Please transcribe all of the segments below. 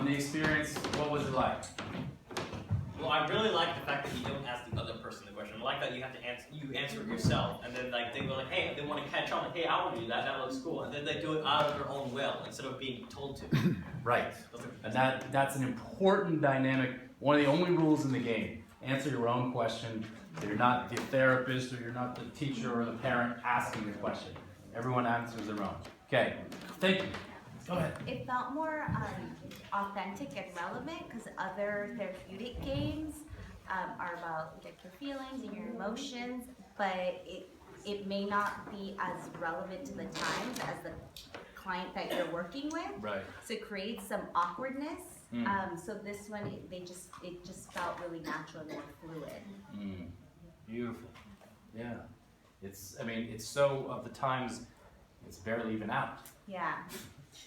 the experience, what was it like? Well, I really like the fact that you don't ask the other person the question. I like that you have to answer it yourself, and then like they go like, hey, they want to catch on, like, hey, I want to do that. That looks cool, and then they do it out of their own will instead of being told to. Right, and that's an important dynamic. One of the only rules in the game: answer your own question. You're not the therapist, or you're not the teacher or the parent asking the question. Everyone answers their own. Okay, thank you. Go ahead. It felt more authentic and relevant because other therapeutic games are about like your feelings and your emotions, but it may not be as relevant to the times as the client that you're working with. Right. So it creates some awkwardness. So this one, it just felt really natural and more fluid. Beautiful. Yeah. It's so of the times, it's barely even out. Yeah.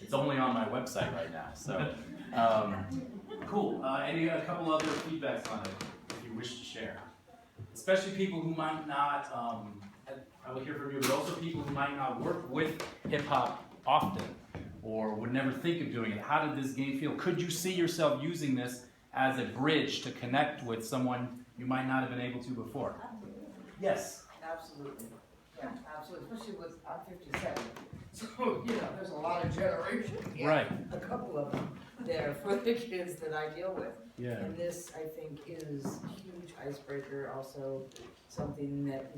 It's only on my website right now, so cool. A couple other feedbacks on it, if you wish to share. Especially people who might not, I will hear from you, but also people who might not work with hip hop often, or would never think of doing it. How did this game feel? Could you see yourself using this as a bridge to connect with someone you might not have been able to before? Yes. Absolutely. Yeah, absolutely. Especially with, I'm 57. So, there's a lot of generations. Yeah, Right. A couple of them there for the kids that I deal with. Yeah. And this, I think, is a huge icebreaker. Also, something that,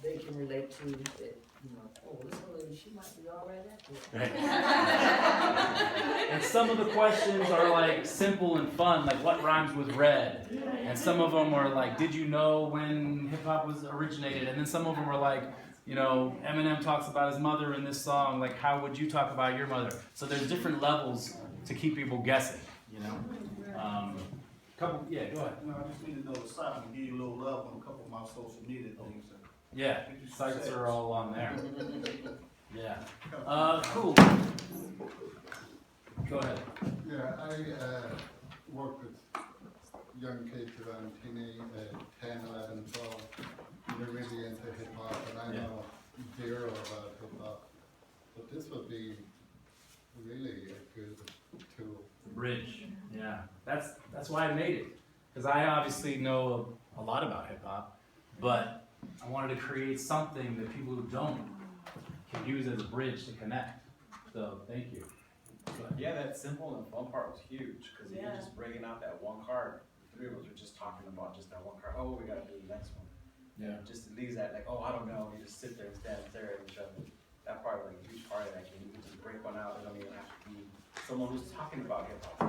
they can relate to. That, oh, this old lady, she might be all right at that. Right. And some of the questions are like simple and fun, like what rhymes with red? And some of them are like, did you know when hip hop was originated? And then some of them are like, Eminem talks about his mother in this song, like how would you talk about your mother? So there's different levels to keep people guessing, yeah, go ahead. No, I just need to know the site and give you a little love on a couple of my social media things. Yeah, sites are all on there. Yeah. Cool. Go ahead. Yeah, I work with young kids around teenage, 10, 11, 12. They're really into hip hop, and I know zero about hip hop. But this would be really a good tool. Bridge. Yeah. That's why I made it. Because I obviously know a lot about hip hop, but I wanted to create something that people who don't can use as a bridge to connect. So thank you. Yeah, that simple and fun part was huge because you're just bringing out that one card. The three of us were just talking about just that one card. Oh, we got to do the next one. Yeah. Just it leaves that like, oh, I don't know. You just sit there and stand and stare at each other. That part was like a huge part of that game. You can just break one out. It don't even have to be someone who's talking about hip hop.